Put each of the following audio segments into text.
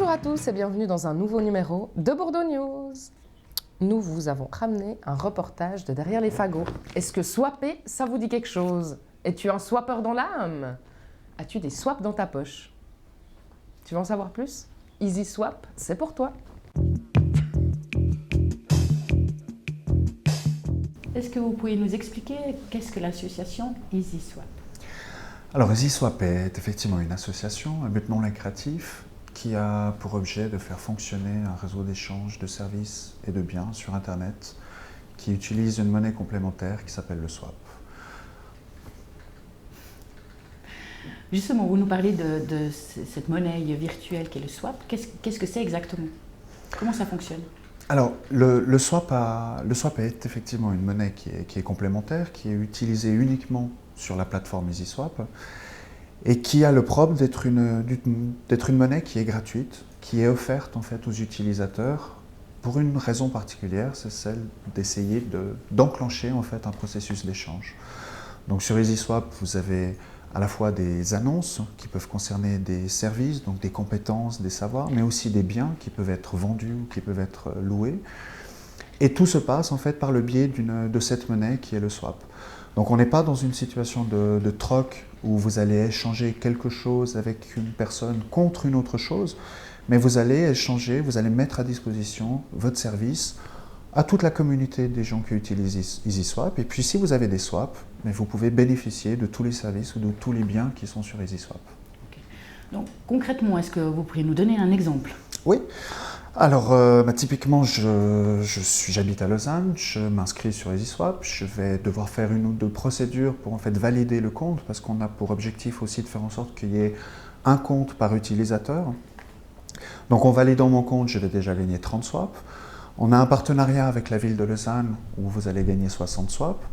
Bonjour à tous et bienvenue dans un nouveau numéro de Bordeaux News. Nous vous avons ramené un reportage de Derrière les fagots. Est-ce que swapper, ça vous dit quelque chose? Es-tu un swappeur dans l'âme? As-tu des swaps dans ta poche? Tu veux en savoir plus? Easy Swap, c'est pour toi. Est-ce que vous pouvez nous expliquer qu'est-ce que l'association EasySwap? Alors EasySwap est effectivement une association à but non lucratif qui a pour objet de faire fonctionner un réseau d'échange de services et de biens sur Internet qui utilise une monnaie complémentaire qui s'appelle le swap. Justement, vous nous parlez de cette monnaie virtuelle qu'est le swap. Qu'est-ce que c'est exactement? Comment ça fonctionne? Alors le swap est effectivement une monnaie qui est complémentaire, qui est utilisée uniquement sur la plateforme EasySwap et qui a le propre d'être une monnaie qui est gratuite, qui est offerte en fait aux utilisateurs pour une raison particulière, c'est celle d'essayer d'enclencher en fait un processus d'échange. Donc sur EasySwap, vous avez à la fois des annonces qui peuvent concerner des services, donc des compétences, des savoirs, mais aussi des biens qui peuvent être vendus ou qui peuvent être loués. Et tout se passe en fait par le biais de cette monnaie qui est le swap. Donc on n'est pas dans une situation de troc où vous allez échanger quelque chose avec une personne contre une autre chose, mais vous allez échanger, vous allez mettre à disposition votre service à toute la communauté des gens qui utilisent EasySwap. Et puis si vous avez des swaps, mais vous pouvez bénéficier de tous les services ou de tous les biens qui sont sur EasySwap. Okay. Donc concrètement, est-ce que vous pourriez nous donner un exemple? Oui. Alors typiquement, j'habite à Lausanne, je m'inscris sur EasySwap, je vais devoir faire une ou deux procédures pour en fait valider le compte parce qu'on a pour objectif aussi de faire en sorte qu'il y ait un compte par utilisateur. Donc en validant mon compte, je vais déjà gagner 30 swaps. On a un partenariat avec la ville de Lausanne où vous allez gagner 60 swaps.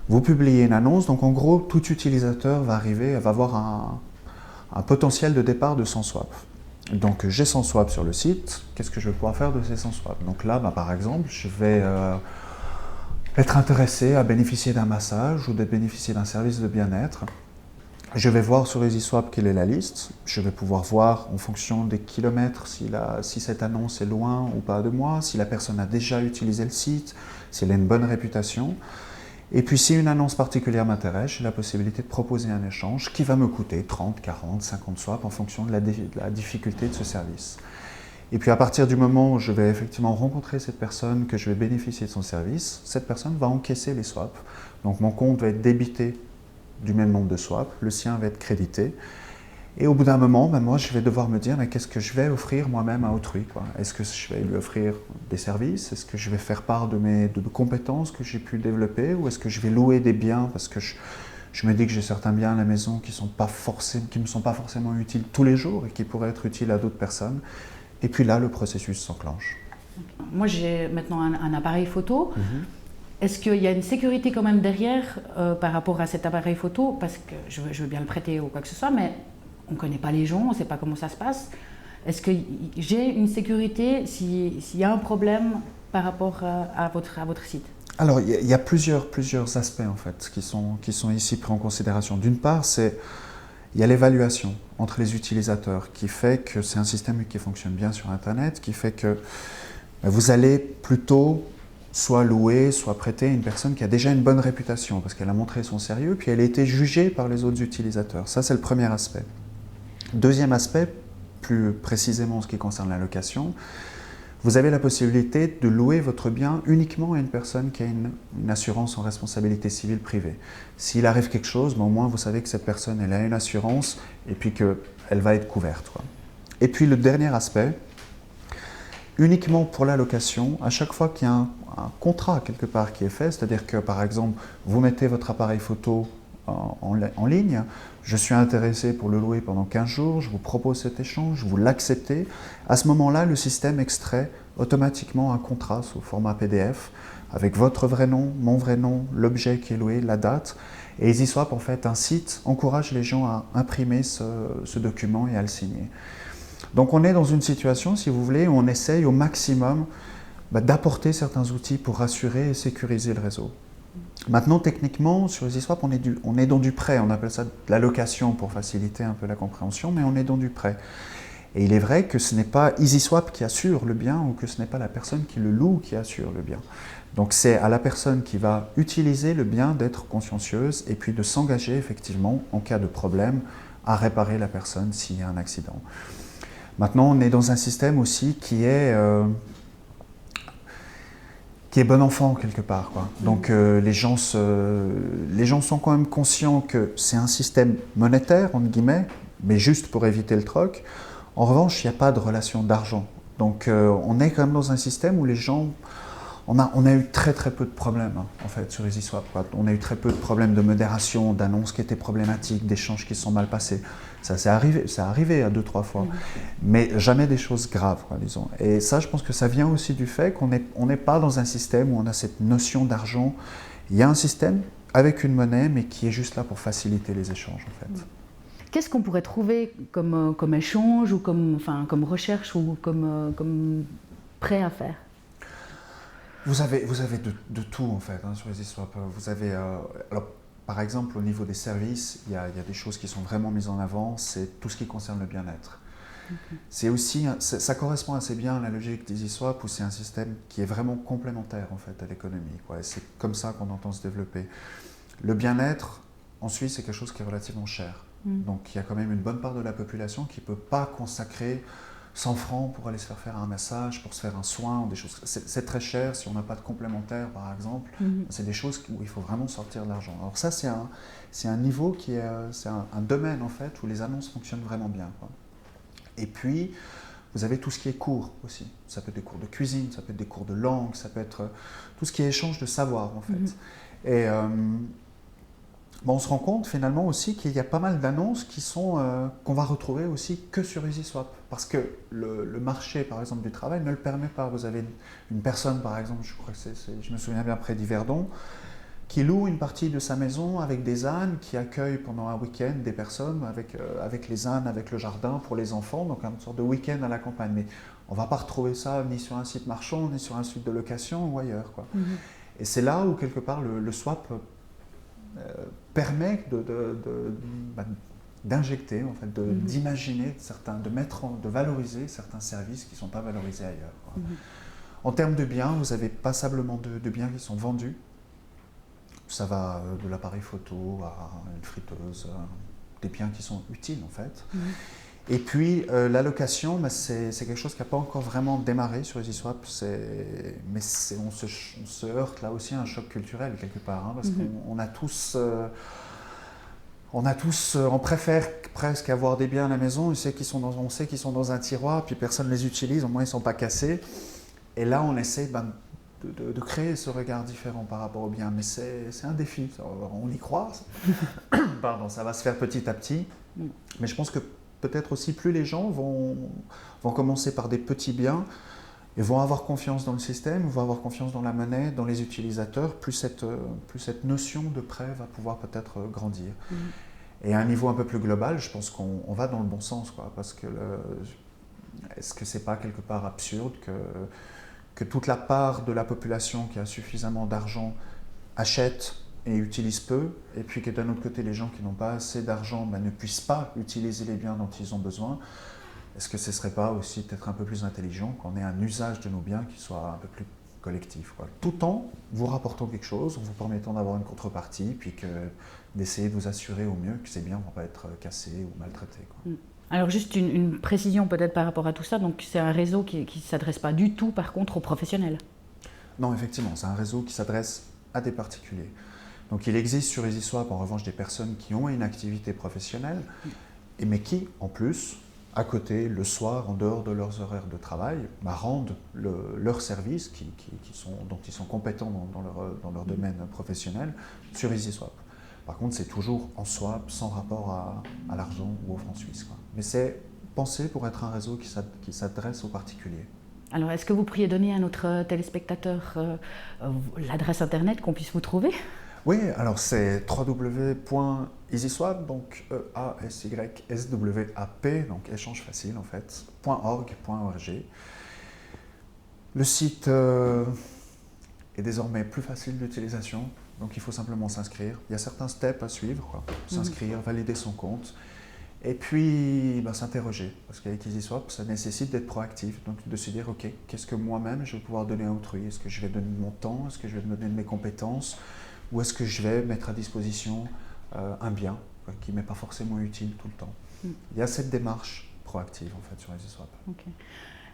Vous publiez une annonce, donc en gros, tout utilisateur va avoir un potentiel de départ de 100 swaps. Donc j'ai 100 swaps sur le site, qu'est-ce que je vais pouvoir faire de ces 100 swaps? Donc là, par exemple, je vais être intéressé à bénéficier d'un massage ou de bénéficier d'un service de bien-être. Je vais voir sur EasySwap quelle est la liste. Je vais pouvoir voir en fonction des kilomètres si cette annonce est loin ou pas de moi, si la personne a déjà utilisé le site, si elle a une bonne réputation. Et puis si une annonce particulière m'intéresse, j'ai la possibilité de proposer un échange qui va me coûter 30, 40, 50 swaps en fonction de la difficulté de ce service. Et puis à partir du moment où je vais effectivement rencontrer cette personne, que je vais bénéficier de son service, cette personne va encaisser les swaps. Donc mon compte va être débité du même nombre de swaps, le sien va être crédité. Et au bout d'un moment, moi, je vais devoir me dire, mais qu'est-ce que je vais offrir moi-même à autrui, quoi? Est-ce que je vais lui offrir des services? Est-ce que je vais faire part de mes compétences que j'ai pu développer? Ou est-ce que je vais louer des biens parce que je me dis que j'ai certains biens à la maison qui ne me sont pas forcément utiles tous les jours et qui pourraient être utiles à d'autres personnes? Et puis là, le processus s'enclenche. Moi, j'ai maintenant un appareil photo. Est-ce qu'il y a une sécurité quand même derrière par rapport à cet appareil photo? Parce que je veux bien le prêter ou quoi que ce soit, mais on ne connaît pas les gens, on ne sait pas comment ça se passe. Est-ce que j'ai une sécurité s'il y a un problème par rapport à votre site? Alors, il y a plusieurs aspects en fait qui sont ici pris en considération. D'une part, il y a l'évaluation entre les utilisateurs qui fait que c'est un système qui fonctionne bien sur Internet, qui fait que vous allez plutôt soit louer, soit prêter à une personne qui a déjà une bonne réputation parce qu'elle a montré son sérieux, puis elle a été jugée par les autres utilisateurs. Ça, c'est le premier aspect. Deuxième aspect, plus précisément en ce qui concerne la location, vous avez la possibilité de louer votre bien uniquement à une personne qui a une assurance en responsabilité civile privée. S'il arrive quelque chose, au moins vous savez que cette personne elle a une assurance et puis qu'elle va être couverte, quoi. Et puis le dernier aspect, uniquement pour la location, à chaque fois qu'il y a un contrat quelque part qui est fait, c'est-à-dire que par exemple vous mettez votre appareil photo en ligne, je suis intéressé pour le louer pendant 15 jours, je vous propose cet échange, vous l'acceptez. À ce moment-là, le système extrait automatiquement un contrat sous format PDF avec votre vrai nom, mon vrai nom, l'objet qui est loué, la date. Et EasySwap, en fait, un site encourage les gens à imprimer ce document et à le signer. Donc on est dans une situation, si vous voulez, où on essaye au maximum d'apporter certains outils pour rassurer et sécuriser le réseau. Maintenant, techniquement, sur EasySwap, on est dans du prêt. On appelle ça de la location pour faciliter un peu la compréhension, mais on est dans du prêt. Et il est vrai que ce n'est pas EasySwap qui assure le bien ou que ce n'est pas la personne qui le loue qui assure le bien. Donc c'est à la personne qui va utiliser le bien d'être consciencieuse et puis de s'engager effectivement en cas de problème à réparer la personne s'il y a un accident. Maintenant, on est dans un système aussi qui est bon enfant quelque part, quoi. Donc les gens sont quand même conscients que c'est un système monétaire, entre guillemets, mais juste pour éviter le troc. En revanche, il n'y a pas de relation d'argent. Donc on est quand même dans un système où les gens... On a eu très très peu de problèmes en fait sur EasySwap, quoi. On a eu très peu de problèmes de modération, d'annonces qui étaient problématiques, d'échanges qui se sont mal passés. Ça c'est arrivé à 2-3 fois, mais jamais des choses graves, quoi, disons. Et ça, je pense que ça vient aussi du fait qu'on n'est pas dans un système où on a cette notion d'argent. Il y a un système avec une monnaie, mais qui est juste là pour faciliter les échanges en fait. Qu'est-ce qu'on pourrait trouver comme échange ou comme recherche ou comme prêt à faire? Vous avez de tout en fait sur EasySwap. Vous avez, alors, par exemple, au niveau des services, il y a des choses qui sont vraiment mises en avant, c'est tout ce qui concerne le bien-être. C'est aussi, ça correspond assez bien à la logique d'EasySwap où c'est un système qui est vraiment complémentaire en fait à l'économie, quoi. Et c'est comme ça qu'on entend se développer. Le bien-être, en Suisse, c'est quelque chose qui est relativement cher. Donc il y a quand même une bonne part de la population qui ne peut pas consacrer 100 francs pour aller se faire un massage, pour se faire un soin, des choses. C'est très cher si on n'a pas de complémentaire, par exemple. C'est des choses où il faut vraiment sortir de l'argent. Alors ça, c'est un niveau qui est, c'est un domaine en fait où les annonces fonctionnent vraiment bien, quoi. Et puis, vous avez tout ce qui est cours aussi. Ça peut être des cours de cuisine, ça peut être des cours de langue, ça peut être tout ce qui est échange de savoir en fait. Et on se rend compte finalement aussi qu'il y a pas mal d'annonces qu'on va retrouver aussi que sur EasySwap. Parce que le marché, par exemple, du travail ne le permet pas. Vous avez une personne, par exemple, je crois que je me souviens bien près d'Yverdon, qui loue une partie de sa maison avec des ânes, qui accueille pendant un week-end des personnes avec les ânes, avec le jardin pour les enfants, donc une sorte de week-end à la campagne. Mais on ne va pas retrouver ça ni sur un site marchand, ni sur un site de location ou ailleurs, quoi. Et c'est là où, quelque part, le swap permet d'injecter, en fait, d'imaginer de valoriser certains services qui ne sont pas valorisés ailleurs, quoi. En termes de biens, vous avez passablement de biens qui sont vendus. Ça va de l'appareil photo à une friteuse, des biens qui sont utiles en fait. Et puis la location, c'est quelque chose qui n'a pas encore vraiment démarré sur EasySwap, mais on se heurte là aussi à un choc culturel quelque part, parce qu'on a tous... on préfère presque avoir des biens à la maison, on sait qu'ils sont dans un tiroir, puis personne ne les utilise, au moins ils ne sont pas cassés. Et là, on essaie de créer ce regard différent par rapport aux biens, mais c'est un défi, on y croit. Pardon, ça va se faire petit à petit, mais je pense que peut-être aussi plus les gens vont commencer par des petits biens et vont avoir confiance dans le système, vont avoir confiance dans la monnaie, dans les utilisateurs, plus cette notion de prêt va pouvoir peut-être grandir. Et à un niveau un peu plus global, je pense qu'on va dans le bon sens, quoi, parce que est-ce que c'est pas quelque part absurde que toute la part de la population qui a suffisamment d'argent achète et utilise peu, et puis que d'un autre côté, les gens qui n'ont pas assez d'argent ne puissent pas utiliser les biens dont ils ont besoin? Est-ce que ce ne serait pas aussi peut-être un peu plus intelligent qu'on ait un usage de nos biens qui soit un peu plus collectif, quoi, tout en vous rapportant quelque chose, en vous permettant d'avoir une contrepartie, puis d'essayer de vous assurer au mieux que ces biens ne vont pas être cassés ou maltraités, quoi. Alors juste une précision peut-être par rapport à tout ça, donc c'est un réseau qui ne s'adresse pas du tout par contre aux professionnels. Non, effectivement, c'est un réseau qui s'adresse à des particuliers. Donc il existe sur EasySwap en revanche des personnes qui ont une activité professionnelle, mais qui en plus, à côté, le soir, en dehors de leurs horaires de travail, rendent leurs services dont ils sont compétents dans leur domaine professionnel sur EasySwap. Par contre, c'est toujours en swap, sans rapport à l'argent ou au franc suisse, quoi. Mais c'est pensé pour être un réseau qui s'adresse aux particuliers. Alors, est-ce que vous pourriez donner à notre téléspectateur l'adresse internet qu'on puisse vous trouver? Oui, alors c'est www.easyswap, donc E-A-S-Y-S-W-A-P, donc échange facile en fait, .org. Le site est désormais plus facile d'utilisation, donc il faut simplement s'inscrire. Il y a certains steps à suivre, quoi. S'inscrire, valider son compte. Et puis s'interroger, parce qu'avec EasySwap, ça nécessite d'être proactif, donc de se dire, ok, qu'est-ce que moi-même je vais pouvoir donner à autrui? Est-ce que je vais donner de mon temps? Est-ce que je vais donner de mes compétences? Ou est-ce que je vais mettre à disposition un bien qui ne m'est pas forcément utile tout le temps? Il y a cette démarche proactive en fait sur EasySwap. Okay.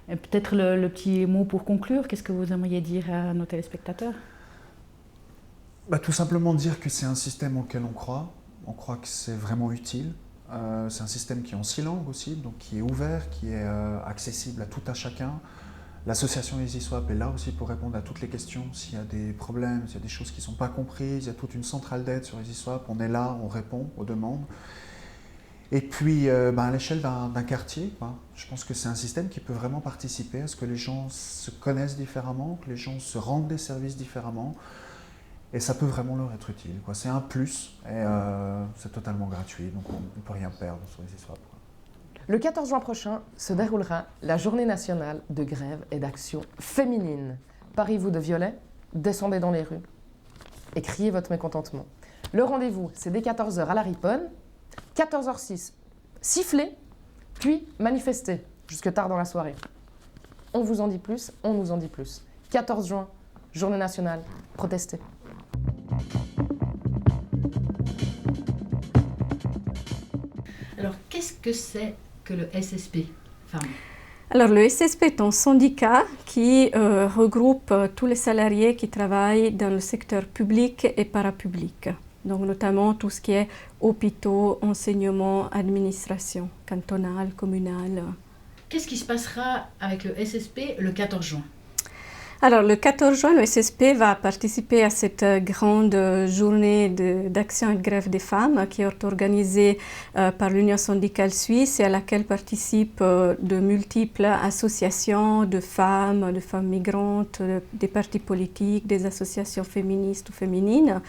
Et peut-être le petit mot pour conclure, qu'est-ce que vous aimeriez dire à nos téléspectateurs? Tout simplement dire que c'est un système auquel on croit que c'est vraiment utile. C'est un système qui est en 6 langues aussi, donc qui est ouvert, qui est accessible à tout à chacun. L'association EasySwap est là aussi pour répondre à toutes les questions. S'il y a des problèmes, s'il y a des choses qui ne sont pas comprises, il y a toute une centrale d'aide sur EasySwap. On est là, on répond aux demandes. Et puis, à l'échelle d'un quartier, je pense que c'est un système qui peut vraiment participer à ce que les gens se connaissent différemment, que les gens se rendent des services différemment. Et ça peut vraiment leur être utile. C'est un plus et c'est totalement gratuit, donc on ne peut rien perdre sur EasySwap. Le 14 juin prochain se déroulera la journée nationale de grève et d'action féminine. Pariez-vous de violet, descendez dans les rues et criez votre mécontentement. Le rendez-vous, c'est dès 14h à la Riponne, 14h06, sifflez, puis manifestez jusque tard dans la soirée. On vous en dit plus, on nous en dit plus. 14 juin, journée nationale, protestez. Alors, qu'est-ce que c'est que le SSP Femmes? Alors, le SSP est un syndicat qui regroupe tous les salariés qui travaillent dans le secteur public et parapublic. Donc, notamment tout ce qui est hôpitaux, enseignement, administration cantonale, communale. Qu'est-ce qui se passera avec le SSP le 14 juin? Alors, le 14 juin, le SSP va participer à cette grande journée d'action et de grève des femmes qui est organisée par l'Union syndicale suisse et à laquelle participent de multiples associations de femmes migrantes, des partis politiques, des associations féministes ou féminines.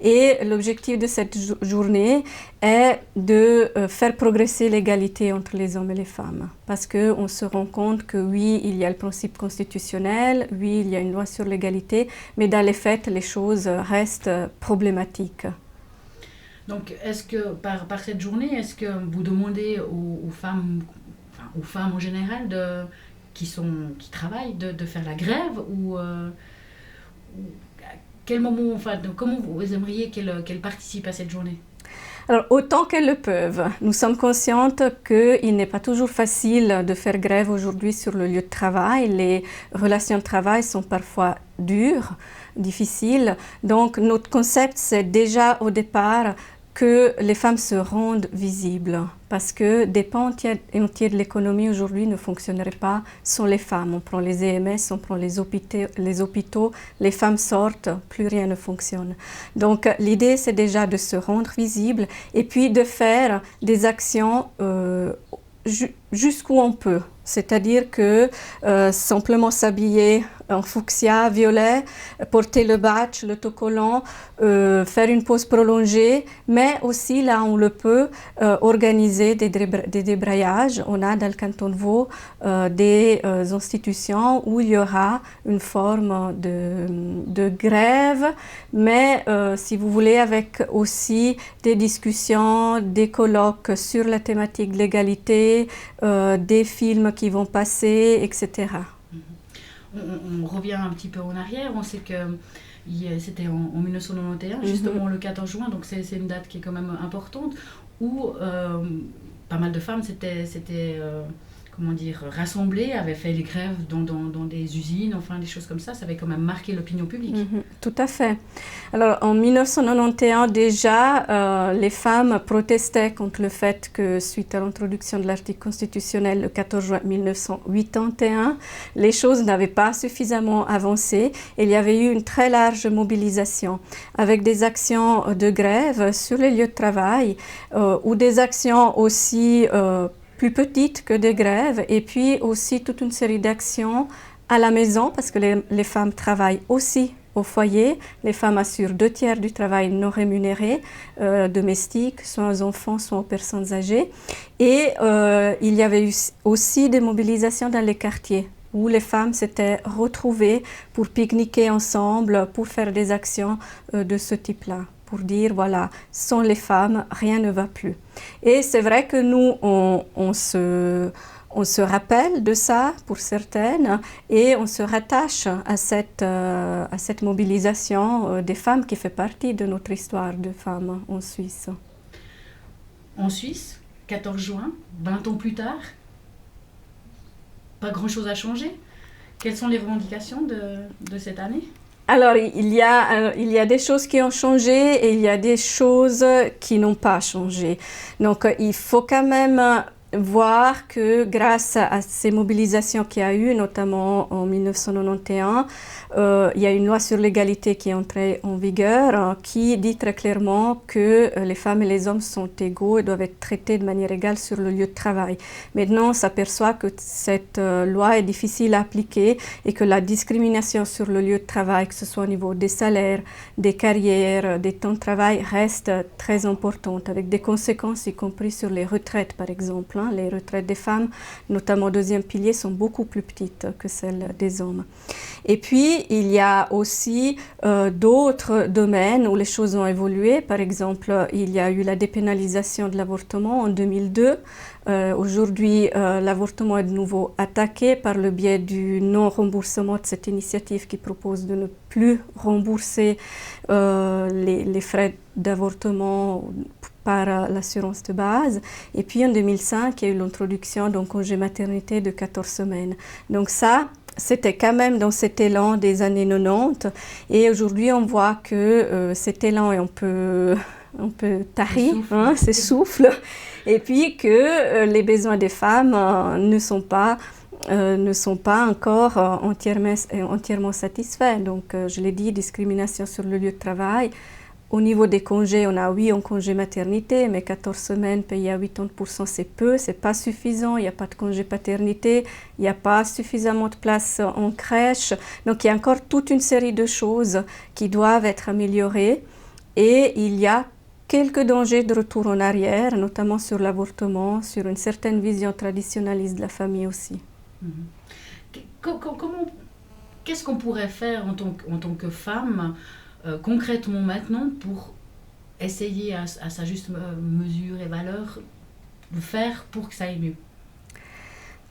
Et l'objectif de cette journée est de faire progresser l'égalité entre les hommes et les femmes. Parce qu'on se rend compte que oui, il y a le principe constitutionnel, oui, il y a une loi sur l'égalité, mais dans les faits, les choses restent problématiques. Donc, est-ce que par cette journée, est-ce que vous demandez aux femmes en général qui travaillent de faire la grève ou à quel moment, comment vous aimeriez qu'elles participent à cette journée? Alors, autant qu'elles le peuvent. Nous sommes conscientes qu'il n'est pas toujours facile de faire grève aujourd'hui sur le lieu de travail. Les relations de travail sont parfois dures, difficiles. Donc, notre concept, c'est déjà au départ que les femmes se rendent visibles parce que des pans entiers de l'économie aujourd'hui ne fonctionneraient pas sans les femmes. On prend les EMS, on prend les hôpitaux, les femmes sortent, plus rien ne fonctionne. Donc l'idée c'est déjà de se rendre visible et puis de faire des actions jusqu'où on peut. C'est-à-dire que simplement s'habiller en fuchsia, violet, porter le badge, l'autocollant, faire une pause prolongée, mais aussi là on le peut organiser des débrayages. On a dans le canton de Vaud des institutions où il y aura une forme de grève, mais si vous voulez avec aussi des discussions, des colloques sur la thématique de l'égalité, des films qui vont passer, etc. On revient un petit peu en arrière, on sait que c'était en 1991, justement le 14 juin, donc c'est une date qui est quand même importante, où pas mal de femmes s'étaient rassemblées, avaient fait des grèves dans des usines, enfin des choses comme ça avait quand même marqué l'opinion publique. Tout à fait. Alors en 1991 déjà, les femmes protestaient contre le fait que suite à l'introduction de l'article constitutionnel le 14 juin 1981, les choses n'avaient pas suffisamment avancé et il y avait eu une très large mobilisation avec des actions de grève sur les lieux de travail ou des actions aussi plus petites que des grèves et puis aussi toute une série d'actions à la maison parce que les femmes travaillent aussi au foyer. Les femmes assurent 2/3 du travail non rémunéré, domestique, soit aux enfants, soit aux personnes âgées. Et il y avait eu aussi des mobilisations dans les quartiers où les femmes s'étaient retrouvées pour pique-niquer ensemble, pour faire des actions de ce type-là, pour dire, voilà, sans les femmes, rien ne va plus. Et c'est vrai que nous, on se rappelle de ça pour certaines et on se rattache à cette mobilisation des femmes qui fait partie de notre histoire de femmes en Suisse. En Suisse, 14 juin, 20 ans plus tard, pas grand-chose a changé. Quelles sont les revendications de cette année ? Alors, il y a des choses qui ont changé et il y a des choses qui n'ont pas changé. Donc, il faut quand même voir que grâce à ces mobilisations qu'il y a eu, notamment en 1991, il y a une loi sur l'égalité qui est entrée en vigueur qui dit très clairement que les femmes et les hommes sont égaux et doivent être traités de manière égale sur le lieu de travail. Maintenant, on s'aperçoit que cette loi est difficile à appliquer et que la discrimination sur le lieu de travail, que ce soit au niveau des salaires, des carrières, des temps de travail, reste très importante, avec des conséquences y compris sur les retraites, par exemple. Les retraites des femmes, notamment au deuxième pilier, sont beaucoup plus petites que celles des hommes. Et puis, il y a aussi d'autres domaines où les choses ont évolué. Par exemple, il y a eu la dépénalisation de l'avortement en 2002. Aujourd'hui, l'avortement est de nouveau attaqué par le biais du non-remboursement de cette initiative qui propose de ne plus rembourser les frais d'avortement par l'assurance de base. Et puis en 2005, il y a eu l'introduction d'un congé maternité de 14 semaines. Donc ça, c'était quand même dans cet élan des années 90. Et aujourd'hui, on voit que cet élan est un peu tari, s'essouffle. Et puis que les besoins des femmes ne sont pas encore entièrement satisfaits. Donc, je l'ai dit, discrimination sur le lieu de travail. Au niveau des congés, on a un congé maternité, mais 14 semaines payées à 80%, c'est peu, c'est pas suffisant. Il n'y a pas de congé paternité, il n'y a pas suffisamment de place en crèche. Donc, il y a encore toute une série de choses qui doivent être améliorées. Et il y a quelques dangers de retour en arrière, notamment sur l'avortement, sur une certaine vision traditionnaliste de la famille aussi. Qu'est-ce qu'on pourrait faire en tant que femme concrètement maintenant pour essayer à sa juste mesure et valeur de faire pour que ça aille mieux?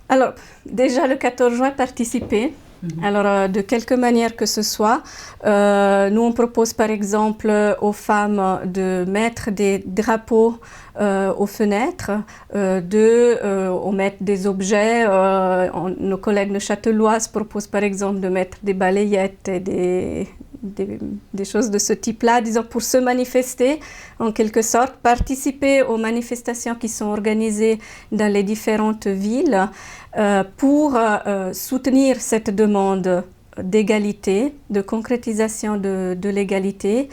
Alors, déjà le 14 juin, participer. Alors, de quelque manière que ce soit, nous on propose par exemple aux femmes de mettre des drapeaux aux fenêtres, on met des objets. Nos collègues neuchâteloises proposent par exemple de mettre des balayettes et des choses de ce type-là, disons, pour se manifester en quelque sorte, participer aux manifestations qui sont organisées dans les différentes villes pour soutenir cette demande d'égalité, de concrétisation de l'égalité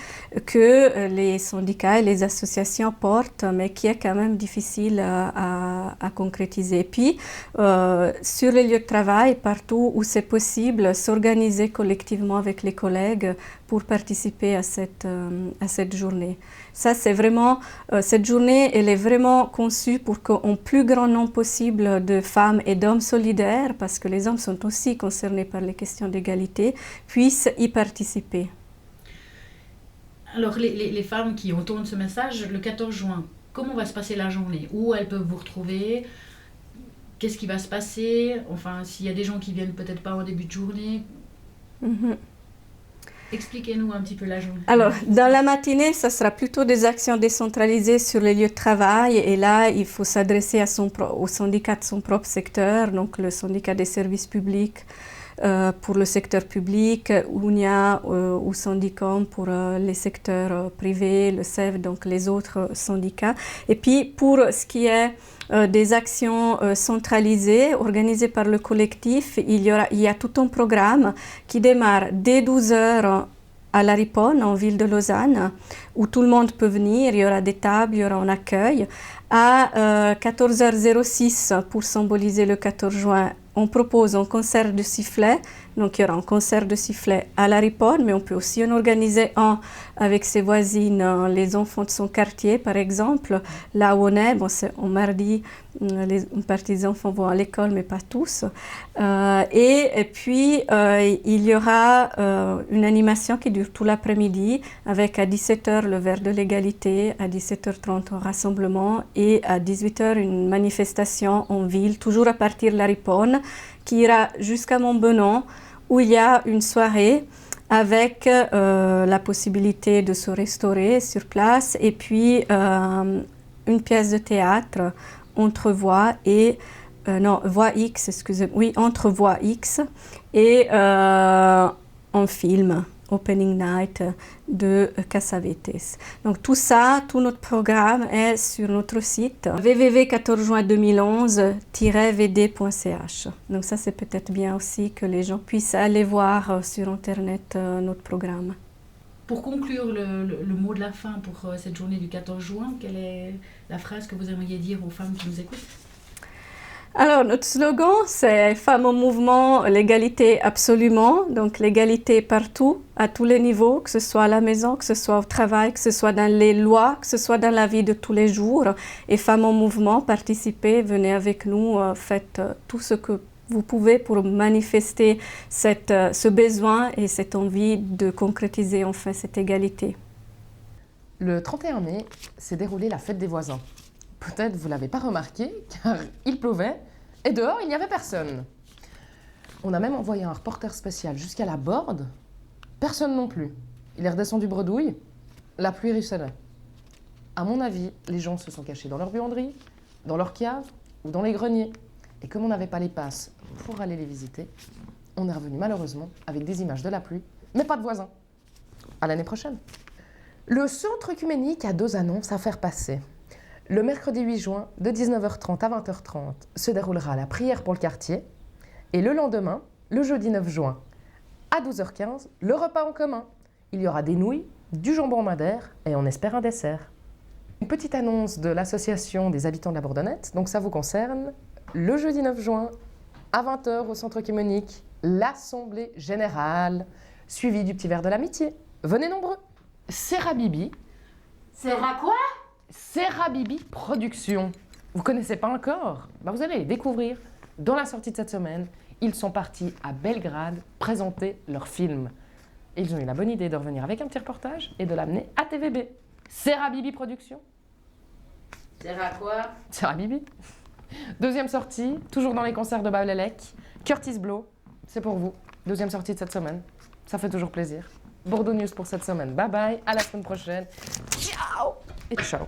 que les syndicats et les associations portent, mais qui est quand même difficile à concrétiser. Et puis, sur les lieux de travail, partout où c'est possible, s'organiser collectivement avec les collègues pour participer à cette journée. Ça, c'est vraiment, cette journée, elle est vraiment conçue pour qu'un plus grand nombre possible de femmes et d'hommes solidaires, parce que les hommes sont aussi concernés par les questions d'égalité, puissent y participer. Alors, les femmes qui entendent ce message, le 14 juin, comment va se passer la journée? Où elles peuvent vous retrouver? Qu'est-ce qui va se passer? Enfin, s'il y a des gens qui viennent peut-être pas en début de journée. Expliquez-nous un petit peu la journée. Alors, dans la matinée, ça sera plutôt des actions décentralisées sur les lieux de travail. Et là, il faut s'adresser au syndicat de son propre secteur, donc le syndicat des services publics pour le secteur public, UNIA ou Syndicom pour les secteurs privés, le CEF, donc les autres syndicats. Et puis, pour ce qui est des actions centralisées organisées par le collectif, il y a tout un programme qui démarre dès 12h à la Riponne, en ville de Lausanne, où tout le monde peut venir. Il y aura des tables, il y aura un accueil. À 14h06, pour symboliser le 14 juin, on propose un concert de sifflet. Donc il y aura un concert de sifflet à la Riponne, mais on peut aussi en organiser un avec ses voisines, les enfants de son quartier par exemple. Là où on est, bon, c'est en mardi, une partie des enfants vont à l'école, mais pas tous. Et puis il y aura une animation qui dure tout l'après-midi avec à 17h le verre de l'égalité, à 17h30 un rassemblement et à 18h une manifestation en ville, toujours à partir de la Riponne, qui ira jusqu'à Montbenon, où il y a une soirée avec la possibilité de se restaurer sur place et puis une pièce de théâtre entre voix et voix X, excusez-moi, oui, entre voix X et un film, Opening Night de Cassavetes. Donc tout ça, tout notre programme est sur notre site www.14juin2011-vd.ch. Donc ça, c'est peut-être bien aussi que les gens puissent aller voir sur Internet notre programme. Pour conclure le mot de la fin pour cette journée du 14 juin, quelle est la phrase que vous aimeriez dire aux femmes qui nous écoutent? Alors, notre slogan, c'est « Femmes en mouvement, l'égalité absolument ». Donc, l'égalité partout, à tous les niveaux, que ce soit à la maison, que ce soit au travail, que ce soit dans les lois, que ce soit dans la vie de tous les jours. Et Femmes en mouvement, participez, venez avec nous, faites tout ce que vous pouvez pour manifester ce besoin et cette envie de concrétiser enfin cette égalité. Le 31 mai s'est déroulée la fête des voisins. Peut-être vous ne l'avez pas remarqué, car il pleuvait et dehors il n'y avait personne. On a même envoyé un reporter spécial jusqu'à la Borde. Personne non plus. Il est redescendu bredouille. La pluie ruisselait. À mon avis, les gens se sont cachés dans leur buanderie, dans leur cave ou dans les greniers. Et comme on n'avait pas les passes pour aller les visiter, on est revenu malheureusement avec des images de la pluie, mais pas de voisins. À l'année prochaine. Le centre œcuménique a 2 annonces à faire passer. Le mercredi 8 juin, de 19h30 à 20h30, se déroulera la prière pour le quartier. Et le lendemain, le jeudi 9 juin, à 12h15, le repas en commun. Il y aura des nouilles, du jambon madère et on espère un dessert. Une petite annonce de l'association des habitants de la Bourdonnette, donc ça vous concerne. Le jeudi 9 juin, à 20h au centre œcuménique, l'Assemblée Générale, suivie du petit verre de l'amitié. Venez nombreux. Serra Bibi. Serra quoi? Serra Bibi Productions. Vous connaissez pas encore? Vous allez les découvrir dans la sortie de cette semaine. Ils sont partis à Belgrade présenter leur film. Et ils ont eu la bonne idée de revenir avec un petit reportage et de l'amener à TVB. Serra Bibi Productions. Serra quoi? Serra Bibi. Deuxième sortie, toujours dans les concerts de Bawlelek. Curtis Blow, c'est pour vous. Deuxième sortie de cette semaine. Ça fait toujours plaisir. Bordeaux News pour cette semaine. Bye bye, à la semaine prochaine. Ciao et ciao.